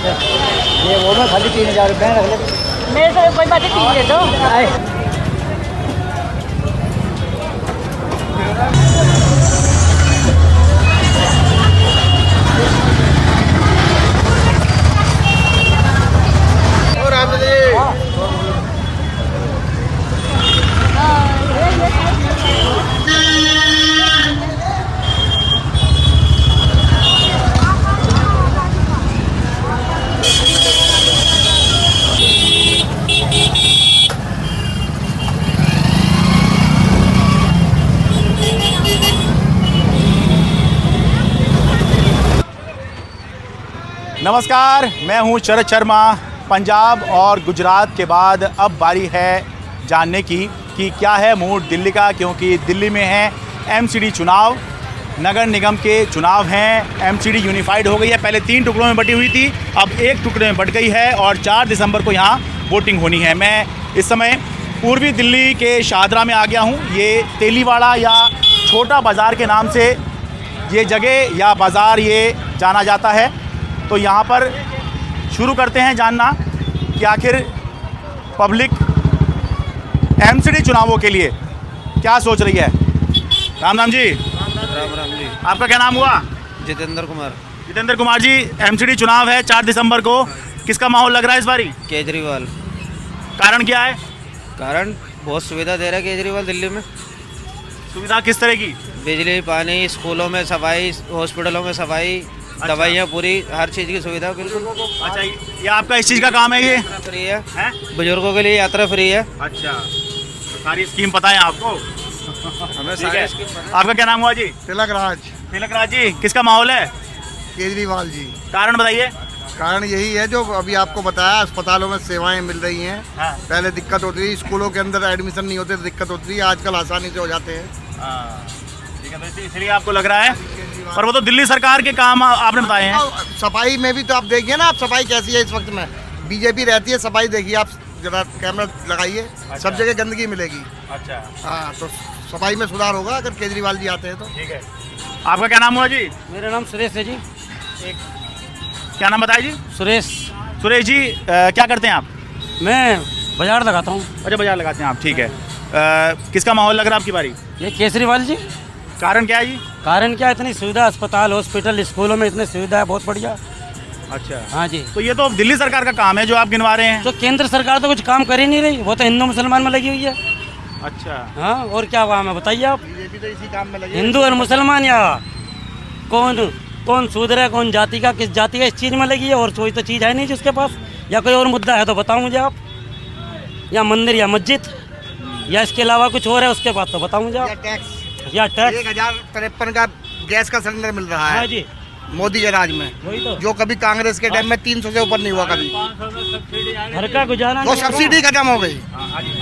ये वो मैं खाली 3000 रुपये रख ले। मेरे से कोई बात नहीं, 3 दे दो। नमस्कार, मैं हूं शरद शर्मा। पंजाब और गुजरात के बाद अब बारी है जानने की कि क्या है मूड दिल्ली का, क्योंकि दिल्ली में है एमसीडी चुनाव, नगर निगम के चुनाव हैं। एमसीडी यूनिफाइड हो गई है, पहले 3 टुकड़ों में बटी हुई थी, अब 1 टुकड़े में बट गई है और 4 दिसंबर को यहाँ वोटिंग होनी है। मैं इस समय पूर्वी दिल्ली के शाहदरा में आ गया हूँ। ये तेलीवाड़ा या छोटा बाज़ार के नाम से ये जगह या बाज़ार ये जाना जाता है। तो यहाँ पर शुरू करते हैं जानना कि आखिर पब्लिक एमसीडी चुनावों के लिए क्या सोच रही है। राम राम जी। राम जी। आपका क्या नाम हुआ? जितेंद्र कुमार। जितेंद्र कुमार जी, एमसीडी चुनाव है 4 दिसंबर को, किसका माहौल लग रहा है इस बारी? केजरीवाल। कारण क्या है? कारण बहुत सुविधा दे रहा है केजरीवाल दिल्ली में। सुविधा किस तरह की? बिजली, पानी, स्कूलों में सफाई, हॉस्पिटलों में सफाई, दवाइयाँ, पूरी हर चीज़ की सुविधा बिल्कुल। अच्छा, ये आपका इस चीज़ का काम है? ये फ्री है, बुजुर्गों के लिए यात्रा फ्री है। अच्छा, तो सारी स्कीम पता है आपको? हमें सारी स्कीम पता है। आपका क्या नाम हुआ जी? तिलक राज। तिलक राज जी, किसका माहौल है? केजरीवाल जी। कारण बताइए। कारण यही है जो अभी आपको बताया, अस्पतालों में सेवाएं मिल रही हैं। हाँ। पहले दिक्कत होती थी, स्कूलों के अंदर एडमिशन नहीं होते तो दिक्कत होती थी, आजकल आसानी से हो जाते हैं। ठीक है, तो इसलिए आपको लग रहा है, पर वो तो दिल्ली सरकार के काम आपने बताए हैं। सफाई में भी तो आप देखिए ना, आप सफाई कैसी है इस वक्त में। बीजेपी रहती है, सफाई देखिए आप, जरा कैमरा लगाइए। अच्छा। सब जगह गंदगी मिलेगी। अच्छा, हाँ, तो सफाई में सुधार होगा अगर केजरीवाल जी आते हैं तो। ठीक है। आपका क्या नाम हुआ जी? मेरा नाम सुरेश है जी। क्या नाम बताया जी? सुरेश। सुरेश जी, क्या करते हैं आप? मैं बाजार लगाता हूँ। अच्छा, बाजार लगाते हैं आप, ठीक है। किसका माहौल लग रहा है आपकी बारी? ये केजरीवाल जी। कारण क्या है जी? कारण क्या, इतनी सुविधा, अस्पताल, हॉस्पिटल, स्कूलों में इतनी सुविधा है, बहुत बढ़िया। अच्छा, हाँ जी। तो ये तो दिल्ली सरकार का काम है जो आप गिनवा रहे हैं। तो केंद्र सरकार तो कुछ काम कर ही नहीं रही, वो तो हिंदू मुसलमान में लगी हुई है। अच्छा, हाँ, और क्या काम है बताइए आप? बीजेपी तो इसी काम में लगी है। हिंदू और मुसलमान, या कौन शूद्र है, कौन जाति का, किस जाति का इस चीज़ में लगी है? और कोई तो चीज़ है नहीं जिसके पास, या कोई और मुद्दा है तो बताओ मुझे आप। या मंदिर या मस्जिद, या इसके अलावा कुछ और है उसके बाद तो बताओ मुझे आप। या टैक्स 1053 का गैस का सिलेंडर मिल रहा है। हाँ जी, मोदी के राज में, वही तो। जो कभी कांग्रेस के टाइम में 300 से ऊपर नहीं हुआ कभी। घर का गुजारा वो नहीं हो रहा। सब्सिडी खत्म हो गई।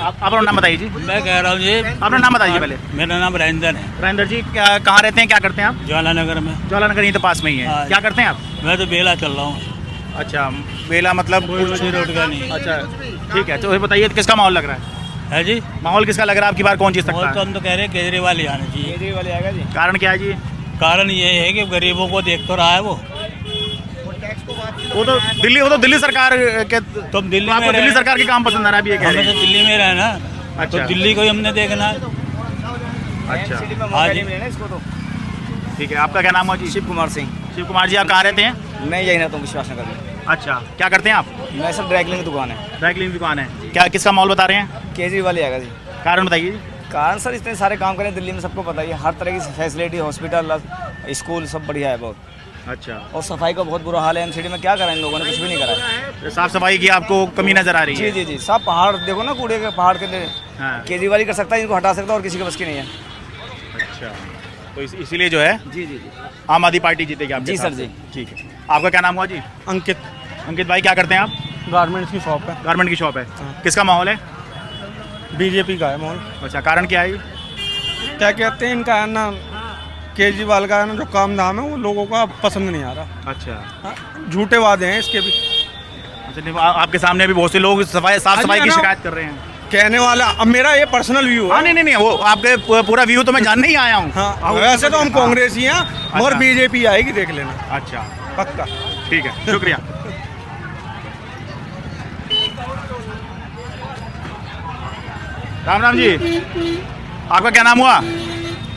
आप अपना नाम बताइए जी। मैं कह रहा हूँ जी, अपना नाम बताइए पहले। मेरा नाम राजेंद्र है। राजेंद्र जी, कहाँ रहते हैं, क्या करते हैं आप? ज्वाला नगर में। ज्वाला नगर, यहीं तो पास में ही है। हाँ। क्या करते हैं आप? मैं तो बेला चल रहा हूँ। अच्छा, बेला मतलब कोई रोजी रोजगार नहीं। अच्छा, ठीक है। तो ये बताइए किसका माहौल लग रहा है? है जी, माहौल किसका लग रहा है आपकी बार, कौन जीत सकता और तो है? हम तो कह रहे हैं केजरीवाल ही आना चाहिए। केजरीवाल आएगा जी। कारण क्या है जी? कारण ये है कि गरीबों को देख तो रहा है वो। वो तो दिल्ली सरकार के, तो हम दिल्ली आपको में दिल्ली रहे- सरकार के काम पसंद आ रहा है अभी ये कह हमें रहे तो हैं। दिल्ली में रहना, अच्छा। तो दिल्ली को ही हमने देखना है। अच्छा, हाँ जी। ठीक है। आपका क्या नाम हुआ जी? शिव कुमार सिंह। शिव कुमार जी, आप कहाँ रहते हैं? मैं यही रहता हूँ विश्वास नगर में। अच्छा, क्या करते हैं आप? मैं सर ड्राई क्लीनिंग की दुकान है। ड्राई क्लीनिंग की दुकान है। क्या किसका माहौल बता रहे हैं? केजरीवाल ही आएगा जी। कारण बताइए जी। कारण सर इतने सारे काम करें दिल्ली में, सबको पता ही है, हर तरह की फैसिलिटी, हॉस्पिटल, स्कूल सब बढ़िया है बहुत। अच्छा, और सफाई का बहुत बुरा हाल है एमसीडी में। क्या करा इन लोगों ने, कुछ भी नहीं करा है। साफ सफाई की आपको कमी नजर आ रही जी है? जी जी, सब पहाड़ देखो ना, कूड़े के पहाड़ के हाँ। केजरीवाल ही कर सकता है, इनको हटा सकता है, और किसी के बस की नहीं है। अच्छा, तो इसीलिए जो है जी जी जी। आम आदमी पार्टी जीतेगी आपके जी हिसाब सर, से? जी। ठीक है। आपका क्या नाम हुआ जी? अंकित। अंकित भाई, क्या करते हैं आप? गारमेंट्स की शॉप है। गारमेंट की शॉप है। किसका माहौल है? बीजेपी का है माहौल। अच्छा, कारण क्या है ये? क्या कहते हैं, इनका है ना, केजरीवाल का है ना जो काम धाम है वो लोगों का पसंद नहीं आ रहा। अच्छा, झूठे वादे हैं इसके भी। अच्छा, नहीं, आपके सामने भी बहुत से लोग साफ सफाई की शिकायत कर रहे हैं। कहने वाला, अब मेरा ये पर्सनल व्यू हाँ, है। नहीं, वो आपके पूरा व्यू तो मैं जानने ही आया हूँ। हाँ, वैसे तो हम कांग्रेस ही हैं, और अच्छा। बीजेपी आएगी, देख लेना। अच्छा, पक्का। ठीक है, शुक्रिया। राम राम जी, आपका क्या नाम हुआ?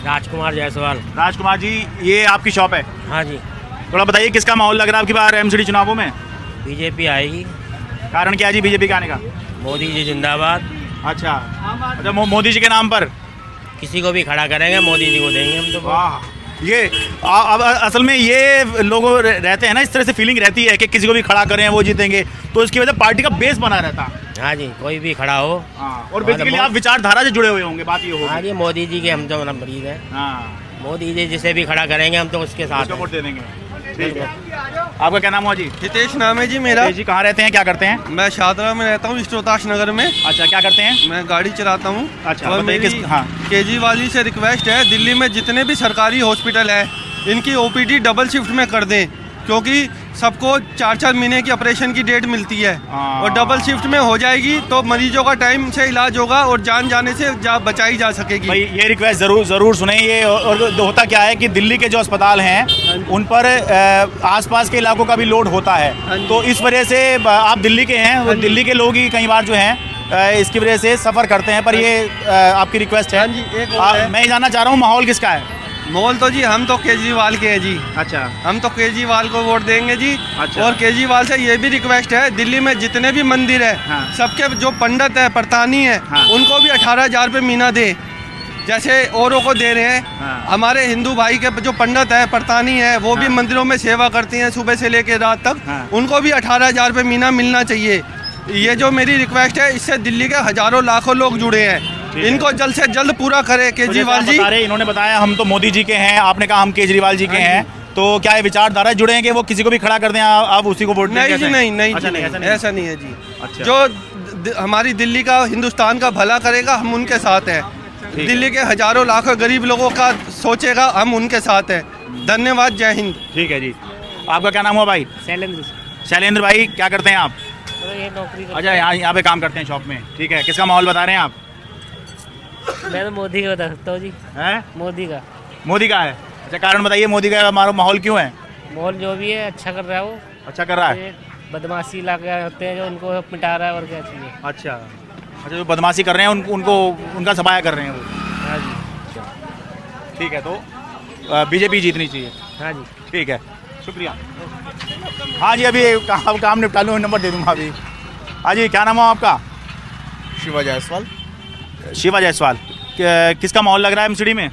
राजकुमार जायसवाल। राजकुमार जी, ये आपकी शॉप है? हाँ जी। थोड़ा बताइए किसका माहौल लग रहा है आपकी बार एमसीडी चुनावों में? बीजेपी आएगी। कारण क्या है जी बीजेपी के आने का? मोदी जी जिंदाबाद। अच्छा, मोदी जी के नाम पर किसी को भी खड़ा करेंगे, मोदी जी को देंगे हम तो। वाह, ये अब असल में ये लोगों रहते हैं ना, इस तरह से फीलिंग रहती है कि किसी को भी खड़ा करें वो जीतेंगे, तो इसकी वजह पार्टी का बेस बना रहता है। हाँ जी, कोई भी खड़ा हो। हाँ, और बेसिकली आप विचारधारा से जुड़े हुए होंगे, बात ये होगी। हाँ जी, मोदी जी के हम तो मरीज हैं। हाँ, मोदी जी जिसे भी खड़ा करेंगे हम तो उसके साथ उसको वोट दे देंगे। ठीक है, आपका क्या नाम हुआ जी? हितेश नाम है जी मेरा। जी कहाँ रहते हैं, क्या करते हैं? मैं शादरा में रहता हूँ, स्टोताश नगर में। अच्छा, क्या करते हैं? मैं गाड़ी चलाता हूँ। अच्छा, और बताइए मेरी हाँ। केजरीवाल जी से रिक्वेस्ट है, दिल्ली में जितने भी सरकारी हॉस्पिटल है इनकी ओपीडी डबल शिफ्ट में कर दें, क्योंकि सबको 4-4 महीने की ऑपरेशन की डेट मिलती है और डबल शिफ्ट में हो जाएगी तो मरीजों का टाइम से इलाज होगा और जान जाने से बचाई जा सकेगी। भाई ये रिक्वेस्ट ज़रूर सुने। ये और होता क्या है कि दिल्ली के जो अस्पताल हैं उन पर आसपास के इलाकों का भी लोड होता है, तो इस वजह से आप दिल्ली के हैं और दिल्ली के लोग ही कई बार जो हैं इसकी वजह से सफ़र करते हैं, पर ये आपकी रिक्वेस्ट है। मैं ये जानना चाह रहा हूँ माहौल किसका है? माहौल तो जी हम तो केजरीवाल के हैं जी। अच्छा, हम तो केजरीवाल को वोट देंगे जी। अच्छा। और केजरीवाल से ये भी रिक्वेस्ट है, दिल्ली में जितने भी मंदिर है हाँ। सबके जो पंडित है, प्रतानी है, हाँ। उनको भी 18,000 रुपये महीना दे, जैसे औरों को दे रहे हैं। हाँ। हमारे हिंदू भाई के जो पंडित है, प्रतानी है, वो भी हाँ। मंदिरों में सेवा करती हैं सुबह से लेकर रात तक। हाँ। उनको भी 18,000 रुपये महीना मिलना चाहिए। ये जो मेरी रिक्वेस्ट है, इससे दिल्ली के हजारों लाखों लोग जुड़े हैं, इनको जल्द से जल्द पूरा करे केजरीवाल जी। इन्होंने बताया हम तो मोदी जी के हैं, आपने कहा हम केजरीवाल जी के हैं, तो क्या ये विचारधारा जुड़े हैं कि वो किसी को भी खड़ा कर दें आप उसी को वोट दें? नहीं जी, नहीं नहीं अच्छा, जी, नहीं, नहीं, ऐसा नहीं है जी। अच्छा। जो हमारी दिल्ली का, हिंदुस्तान का भला करेगा हम उनके साथ हैं। दिल्ली के हजारों लाखों गरीब लोगों का सोचेगा, हम उनके साथ हैं। धन्यवाद, जय हिंद। ठीक है जी, आपका क्या नाम हुआ भाई? शैलेंद्र। शैलेंद्र भाई, क्या करते हैं आप? ये नौकरी अच्छा, यहाँ पे काम करते हैं शॉप में, ठीक है। किसका माहौल बता रहे हैं आप? मैं तो मोदी का बता सकता हूँ जी। हैं? मोदी का। मोदी का है? अच्छा, कारण बताइए मोदी का हमारा माहौल क्यों है? माहौल जो भी है अच्छा कर रहा है वो। अच्छा कर रहा है? ये बदमाशी इलाके होते हैं जो उनको मिटा रहा है, और क्या चाहिए। अच्छा अच्छा, जो बदमाशी कर रहे हैं उनको उनका सफाया कर रहे हैं वो। हाँ जी। ठीक है, तो बीजेपी जीतनी चाहिए। हाँ जी। ठीक है, शुक्रिया। हाँ जी, अभी काम निपटा लूँ, नंबर दे दूँगा अभी। हाँ जी, क्या नाम है आपका? शिवा जायसवाल। शिवा जायसवाल, किसका माहौल लग रहा है एमसीडी में?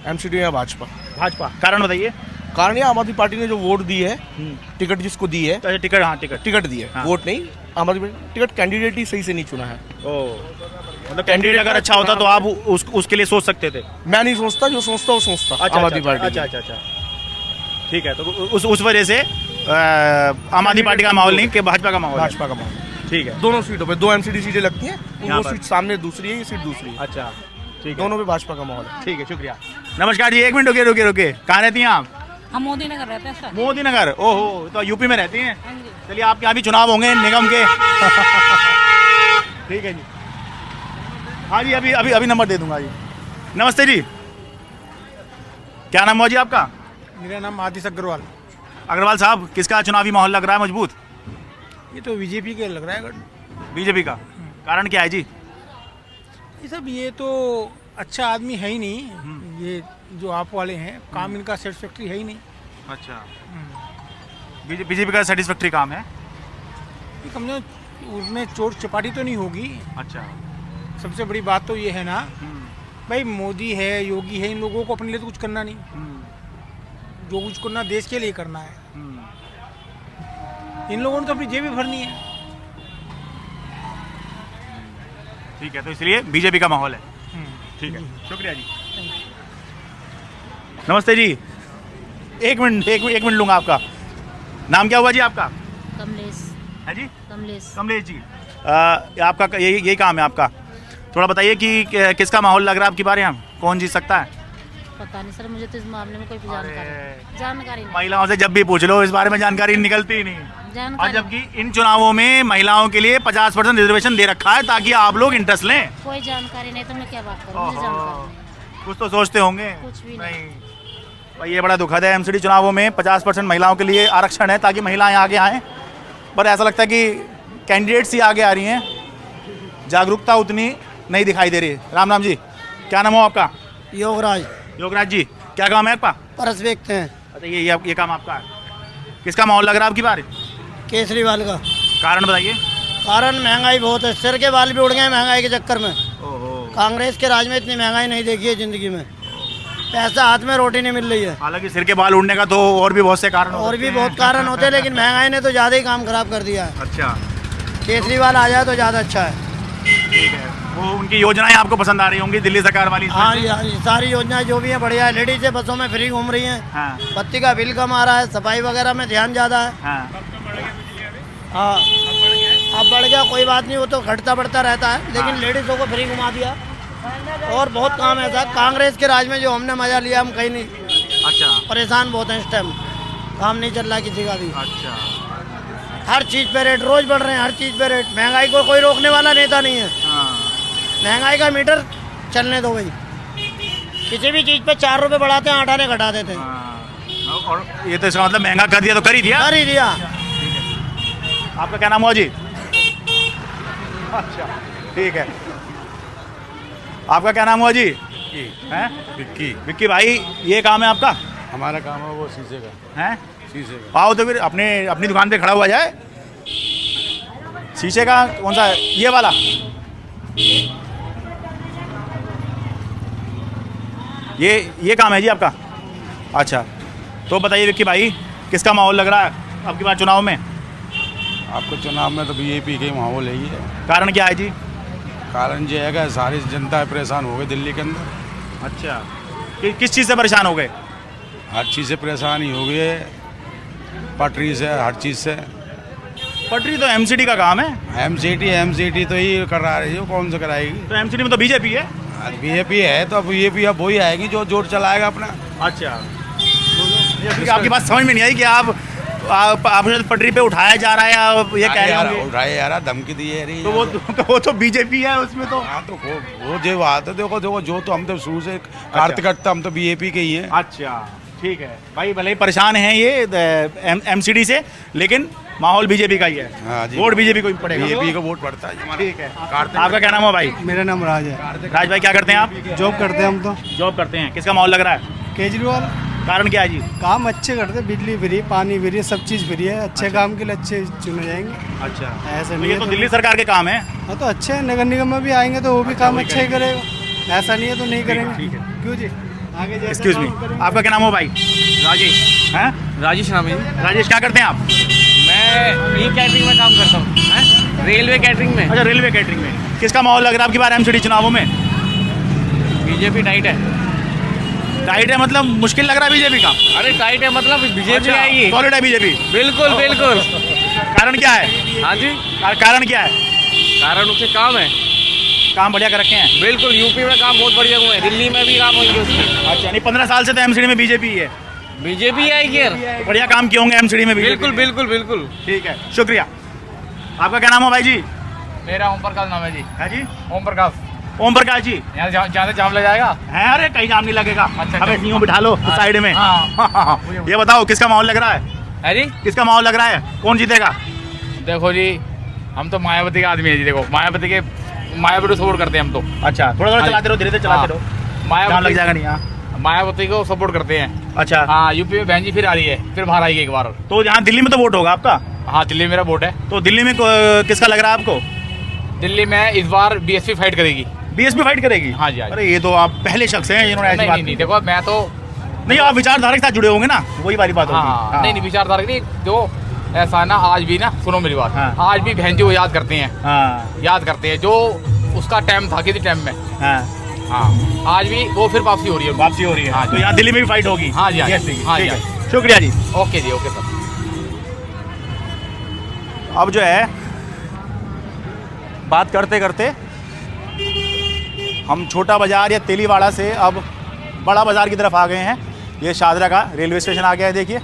एमसीडी में भाजपा। भाजपा, कारण बताइए। कारण ये आम आदमी पार्टी ने जो वोट दी है, टिकट जिसको दी है, अच्छा, टिकट, हाँ टिकट दी है, हाँ। वोट नहीं, आम आदमी टिकट कैंडिडेट ही सही से नहीं चुना है। ओ, मतलब कैंडिडेट अगर अच्छा होता तो आप उसके लिए सोच सकते थे? मैं नहीं सोचता, जो सोचता वो सोचता। अच्छा, आम आदमी पार्टी। अच्छा अच्छा अच्छा, ठीक है, तो उस वजह से आम आदमी पार्टी का माहौल नहीं कि भाजपा का माहौल है? भाजपा का माहौल। ठीक है, दोनों सीटों पे 2 एमसीडी सीटें लगती हैं, यहाँ वो पर। सीट सामने दूसरी है, ये सीट दूसरी है। अच्छा, ठीक है, दोनों पे भाजपा का माहौल है। ठीक है, शुक्रिया। नमस्कार जी, एक मिनट रुके। कहाँ रहती हैं आप? हम मोदी नगर रहते हैं सर। मोदी नगर, ओहो, तो यूपी में रहती हैं। चलिए, आपके यहाँ भी चुनाव होंगे निगम के। ठीक है जी, हाँ जी, अभी नंबर दे दूंगा जी। नमस्ते जी, क्या नाम हुआ जी आपका? मेरा नाम आदिश अग्रवाल। अग्रवाल साहब, किसका चुनावी माहौल लग रहा है मजबूत? ये तो बीजेपी के लग रहा है। बीजेपी का, कारण क्या है जी? ये सब, ये तो अच्छा आदमी है ही नहीं। ये जो आप वाले हैं, काम इनका सेटिस्फैक्ट्री है ही नहीं। अच्छा, बीजेपी का सेटिस्फैक्ट्री काम है? ये कम से कम उसमें चोट चपाटी तो नहीं होगी। अच्छा, सबसे बड़ी बात तो ये है ना भाई, मोदी है, योगी है, इन लोगों को अपने लिए तो कुछ करना नहीं। जो कुछ करना देश के लिए करना है। इन लोगों ने तो अपनी जेब भी भरनी है। ठीक है, तो इसलिए बीजेपी का माहौल है। ठीक है, शुक्रिया जी। नमस्ते जी, एक मिनट लूँगा आपका। नाम क्या हुआ जी आपका? कमलेश। है जी? कमलेश। कमलेश जी, आपका यही काम है आपका। थोड़ा बताइए कि किसका माहौल लग रहा है आपकी बार यहाँ, कौन जीत सकता है? पता नहीं सर, मुझे तो इस मामले में कोई भी जानकारी नहीं। महिलाओं से जब भी पूछ लो इस बारे में जानकारी निकलती ही नहीं। और जानकारी जबकि इन चुनावों में महिलाओं के लिए 50% रिजर्वेशन दे रखा है ताकि आप लोग इंटरेस्ट लें। कोई जानकारी नहीं, तो मैं क्या बात करूँ, मुझे जानकारी नहीं। कुछ तो सोचते होंगे। कुछ भी नहीं। भाई ये बड़ा दुखद है, एमसीडी चुनावों में 50% महिलाओं के लिए आरक्षण है ताकि महिलाएं आगे आएँ, पर ऐसा लगता है कि कैंडिडेट्स ही आगे आ रही हैं, जागरूकता उतनी नहीं दिखाई दे रही। राम राम जी, क्या नाम हो आपका? योगराज योगराज जी, क्या काम है आपका? परस बेचते हैं, अच्छा, ये काम आपका है। किसका माहौल लग रहा है आपकी बार? केजरीवाल का। कारण बताइए। कारण महंगाई बहुत है, सिर के बाल भी उड़ गए महंगाई के चक्कर में। ओहो। कांग्रेस के राज में इतनी महंगाई नहीं देखी है जिंदगी में, पैसा हाथ में रोटी नहीं मिल रही है। हालांकि सिर के बाल उड़ने का तो और भी बहुत से कारण हो और सकते भी हैं। बहुत कारण होते हैं, लेकिन महंगाई ने तो ज़्यादा ही काम खराब कर दिया है। अच्छा, केजरीवाल आ जाए तो ज़्यादा अच्छा है। ठीक है। वो उनकी योजनाएं आपको पसंद आ रही होंगी दिल्ली सरकार वाली? हाँ जी, हाँ जी, सारी योजनाएं जो भी हैं बढ़िया है। लेडीज बसों में फ्री घूम रही हैं, हाँ बत्ती का बिल कम आ रहा है, सफाई वगैरह में ध्यान ज़्यादा है। हाँ। हाँ, अब बढ़ गया कोई बात नहीं, वो तो घटता बढ़ता रहता है, लेकिन लेडीज़ों को फ्री घुमा दिया। और बहुत काम ऐसा, कांग्रेस के राज में जो हमने मजा लिया हम कहीं नहीं। अच्छा परेशान बहुत हैं इस टाइम, काम नहीं चल रहा किसी का भी। अच्छा। हर चीज़ पे रेट रोज बढ़ रहे हैं, हर चीज़ पे रेट। महंगाई को कोई रोकने वाला नेता नहीं है। हाँ। महंगाई का मीटर चलने दो भाई, किसी भी चीज़ पे 4 रुपए बढ़ाते हैं, 8 आने घटा देते हैं। हाँ। और ये तो इसका मतलब महंगा कर दिया तो कर ही दिया। कर ही दिया। आपका क्या नाम हुआ जी? अच्छा, ठीक है। आपका क्या नाम हुआ जी? हैं? विक्की। विक्की भाई, ये काम है आपका? हमारा काम है वो शीशे का। हैं? शीशे का। आओ तो फिर अपनी दुकान पे खड़ा हुआ जाए। शीशे का कौन सा है? ये वाला? ये काम है जी आपका? अच्छा, तो बताइए विक्की भाई, किसका माहौल लग रहा है अब की बार चुनाव में? आपको चुनाव में तो बीजेपी के माहौल है ही है। कारण क्या है जी? कारण ये है कि सारी जनता परेशान हो गई दिल्ली के अंदर। अच्छा, किस चीज़ से परेशान हो गए? हर चीज़ से परेशानी हो गई है, पटरी से, हर चीज़ से। पटरी तो एमसीडी का काम है। एमसीटी तो ही करा रही है, कौन सा कराएगी? तो एमसीडी में तो बीजेपी है। बीजेपी है तो अब बीजेपी अब वही आएगी जो जोर चलाएगा अपना। अच्छा, आपकी बात समझ में नहीं आई कि आप पटरी पे उठाया जा रहा है, आप ये कह रहे होंगे। उठाया जा रहा, धमकी दी है रही। तो वो तो बीजेपी है उसमें तो। हाँ, तो वो जो बात है, देखो जो तो हम तो शुरू से कार्तिक करता, हम तो बीजेपी के ही हैं। अच्छा, ठीक है भाई, भले ही परेशान हैं ये एमसीडी से, लेकिन माहौल बीजेपी का ही है। हाँ जी, वोट बीजेपी को ही पड़ेगा। बीजेपी का वोट पड़ता है। ठीक है। आपका क्या नाम है भाई? मेरा नाम राज है। राज भाई, क्या करते हैं आप? जॉब करते हैं हम तो। जॉब करते हैं। किसका माहौल लग रहा है? केजरीवाल। कारण क्या है जी? काम अच्छे करते हैं, बिजली फ्री, पानी फ्री, सब चीज़ फ्री है। अच्छे काम के लिए अच्छे चुने जाएंगे। अच्छा, ऐसा तो नहीं ये है तो तो दिल्ली सरकार के काम है। हाँ, तो अच्छे हैं। नगर निगम में भी आएंगे तो वो भी काम अच्छा ही करेगा। ऐसा नहीं है तो नहीं करेंगे। ठीक है। क्यों जी? आगे जैसा एक्सक्यूज मी, काम करेंगे। आपका क्या नाम हो भाई? राजेश। हैं? राजेश नाम है। राजेश, क्या करते हैं आप? मैं ये कैटरिंग में काम करता हूँ। रेलवे कैटरिंग में। अच्छा, रेलवे कैटरिंग में। किसका माहौल लग रहा है आपकी बार एमसीडी चुनावों में? बीजेपी टाइट है। टाइट है मतलब मुश्किल लग रहा है बीजेपी का? अरे टाइट है मतलब बीजेपी आएगी। सॉलिड है बीजेपी। बिल्कुल बिल्कुल। कारण क्या है? हाँ जी, कारण क्या है? कारण उसके काम है। काम बढ़िया कर रखे हैं। बिल्कुल, यूपी में काम बहुत बढ़िया हुए हैं, दिल्ली में भी काम होंगे उसके। अच्छा, नहीं 15 साल से तो एमसीडी में बीजेपी है। बीजेपी आएगी यार। तो बढ़िया काम किए होंगे एमसीडी में। बिल्कुल बिल्कुल बिल्कुल। ठीक है, शुक्रिया। आपका क्या नाम है भाई जी? मेरा ओम प्रकाश नाम है जी। है जी? ओम प्रकाश। ओम प्रकाश जी, यहाँ जहाँ से जाम लग जाएगा। है? अरे कहीं जाम नहीं लगेगा। अच्छा, अब ऐसे यूं बिठा लो साइड में। हाँ। ये बताओ किसका माहौल लग रहा है? है जी, किसका माहौल लग रहा है? कौन जीतेगा? देखो जी, हम तो मायावती के आदमी है जी। देखो मायावती सपोर्ट करते हैं हम तो। अच्छा, थोड़ा थोड़ा चलाते रहो, धीरे धीरे चलाते रहो, जाम लग जाएगा नहीं। हाँ, मायावती को सपोर्ट करते हैं। अच्छा, हाँ, यूपी में बहन जी फिर आ रही है, फिर बाहर आएगी एक बार। तो यहाँ दिल्ली में तो वोट होगा आपका? हाँ, दिल्ली में मेरा वोट है। तो दिल्ली में किसका लग रहा है आपको? दिल्ली में इस बार बीएसपी फाइट करेगी। बीएसपी फाइट करेगी? हाँ जी, हाँ जी। अरे ये तो आप पहले शख्स हैं जिन्होंने ऐसी बात नहीं, की। देखो मैं तो नहीं, आप विचारधारा के साथ जुड़े होंगे ना, वही वाली बात होगी। हाँ, नहीं विचारधारा नहीं, जो ऐसा ना, आज भी ना, सुनो मेरी बात। हाँ। आज भी बहन जी को याद करते हैं। हाँ याद करते हैं जो उसका टाइम था, किसी टाइम में। हाँ, हाँ, आज भी वो फिर वापसी हो रही है। वापसी हो रही है। हाँ तो जी। यहाँ दिल्ली में भी फाइट होगी? हाँ जी, हाँ जी। BSP की। हाँ जी, ठीक हाँ है, शुक्रिया जी। ओके जी, ओके सर। अब जो है बात करते करते हम छोटा बाज़ार या तेलीवाड़ा से अब बड़ा बाज़ार की तरफ आ गए हैं। ये शादरा का रेलवे स्टेशन आ गया है, देखिए।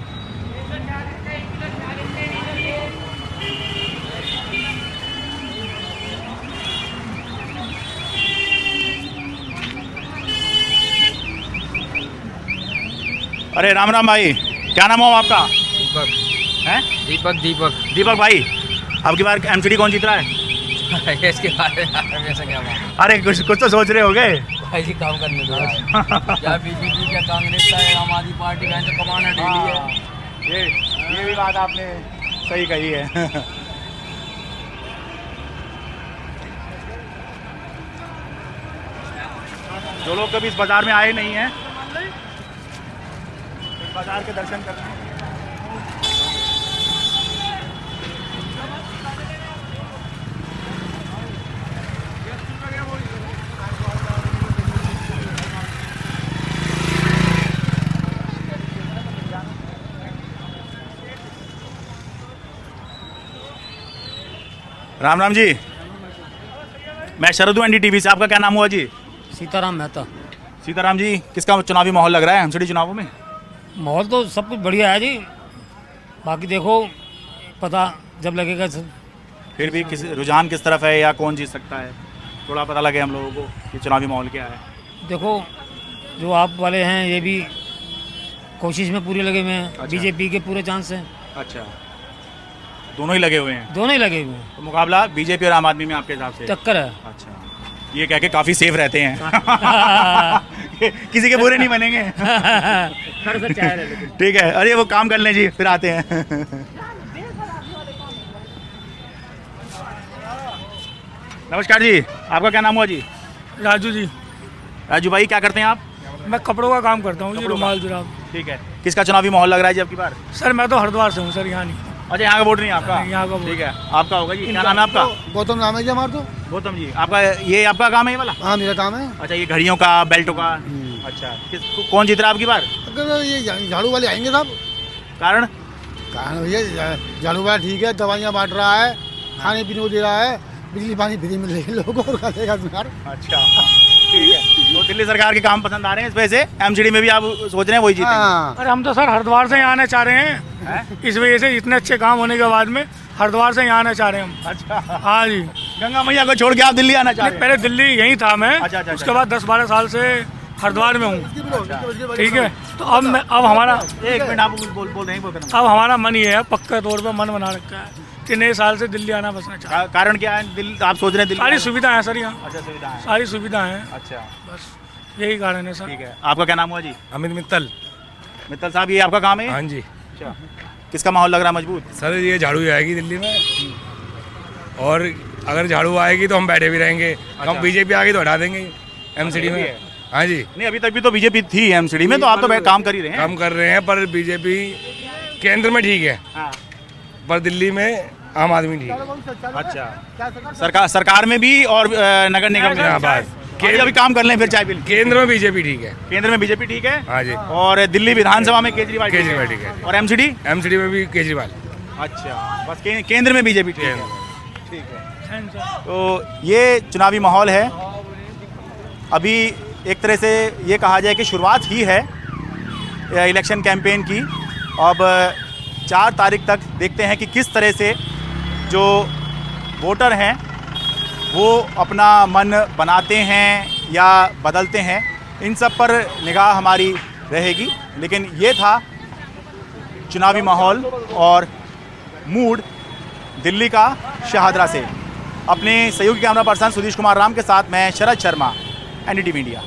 अरे राम राम भाई, क्या नाम हो आपका? दीपक। हैं? दीपक। दीपक भाई, अब की बार एमसीडी कौन जीत रहा है? इसके बारे में वैसे क्या बात अरे कुछ तो सोच रहे हो गए। भाई जी काम करने दो क्या बीजेपी क्या कांग्रेस का है आम आदमी पार्टी का तो कमाना डेली है। ये भी बात आपने सही कही है। जो लोग कभी इस बाजार में आए नहीं हैं, इस बाजार के दर्शन करने राम राम जी, मैं शरद हूँ NDTV से। आपका क्या नाम हुआ जी? सीताराम मेहता। सीताराम जी, किसका चुनावी माहौल लग रहा है एमसीडी चुनावों में? माहौल तो सब कुछ बढ़िया है जी, बाकी देखो पता जब लगेगा। फिर भी किस रुझान किस तरफ है या कौन जीत सकता है, थोड़ा पता लगे हम लोगों को कि चुनावी माहौल क्या है। देखो जो आप वाले हैं ये भी कोशिश में पूरे लगे हुए हैं। अच्छा। बीजेपी के पूरे चांस हैं। अच्छा, दोनों ही लगे हुए हैं? दोनों ही लगे हुए हैं। तो मुकाबला बीजेपी और आम आदमी में आपके हिसाब से? टक्कर है। अच्छा, ये कह के काफ़ी सेफ रहते हैं। किसी के बुरे नहीं बनेंगे। ठीक है, अरे वो काम कर लें जी, फिर आते हैं। नमस्कार जी, आपका क्या नाम हुआ जी? राजू जी। राजू भाई, क्या करते हैं आप? मैं कपड़ों का काम करता हूँ जी, कपड़ों रुमाल जुराब। ठीक है, किसका चुनावी माहौल लग रहा है जी आपकी बार? सर मैं तो हरिद्वार से हूँ सर, यहाँ नहीं। अच्छा, यहाँ का वोट नहीं आपका? यहाँ का वोट। ठीक है, आपका होगा जी। क्या नाम है आपका? गौतम नाम है जी हमारा। तो गौतम जी, आपका ये आपका काम है ये वाला? हाँ मेरा काम है। अच्छा, ये घड़ियों का, बेल्टों का। अच्छा, कौन जीत रहा है आपकी बार? अगर ये झाड़ू वाले आएंगे साहब। कारण? कारण भैया झाड़ू वाला ठीक है, दवाइयाँ बांट रहा है, खाने पीने को दे रहा है, बिजली पानी फ्री मिल रही है लोगों को। अच्छा, ठीक है। तो दिल्ली सरकार के काम पसंद आ रहे हैं, इस वजह से एमसीडी में भी आप सोच रहे हैं वही जीतेंगे? अरे हम तो सर हरिद्वार से यहाँ आना चाह रहे हैं, इस वजह से इतने अच्छे काम होने के बाद में हरिद्वार से यहाँ आना चाह रहे हैं हम। अच्छा, हाँ जी। गंगा मैया को छोड़ के आप दिल्ली आना चाह रहे हैं? पहले दिल्ली यहीं था मैं। अच्छा, अच्छा, उसके बाद 10-12 साल से हरिद्वार में हूँ। ठीक है, तो अब हमारा एक मिनट, आप बोल रहे हैं। अब हमारा मन ये है, पक्का तौर पर मन बना रखा है कि नए साल से दिल्ली आना बसना चाहते हैं। कारण क्या है दिल्ली आप सोच रहे हैं? दिल्ली सारी सुविधा है सर यहाँ। अच्छा, सुविधा है, सारी सुविधा है। अच्छा, बस यही कारण है सर। ठीक है। आपका क्या नाम हुआ जी? अमित मित्तल। मित्तल साहब, ये आपका काम है? हाँ जी। अच्छा, किसका माहौल लग रहा है मजबूत? सर ये झाड़ू ही आएगी दिल्ली में, और अगर झाड़ू आएगी तो हम बैठे भी रहेंगे। हम बीजेपी आ गई तो हटा देंगे एमसीडी में। हाँ जी। नहीं, अभी तक भी तो बीजेपी थी एमसीडी में, तो आप तो काम कर ही रहे हैं। काम कर रहे हैं, पर बीजेपी केंद्र में ठीक है, पर दिल्ली में आम आदमी ठीक है। अच्छा, सरकार में भी और नगर निगम में? हाँ, बस अभी काम कर लें फिर चाय पी लें। केंद्र में बीजेपी ठीक है। केंद्र में बीजेपी ठीक है? हाँ जी। और दिल्ली विधानसभा में केजरीवाल ठीक है। और एमसीडी? एमसीडी में भी केजरीवाल। अच्छा, बस केंद्र में बीजेपी ठीक है। ठीक है, तो ये चुनावी माहौल है। अभी एक तरह से ये कहा जाए कि शुरुआत ही है इलेक्शन कैंपेन की। अब 4 तारीख तक देखते हैं कि किस तरह से जो वोटर हैं वो अपना मन बनाते हैं या बदलते हैं, इन सब पर निगाह हमारी रहेगी। लेकिन ये था चुनावी माहौल और मूड दिल्ली का शहादरा से। अपने सहयोगी कैमरा पर्सन सुधीश कुमार राम के साथ मैं शरद शर्मा, NDTV इंडिया।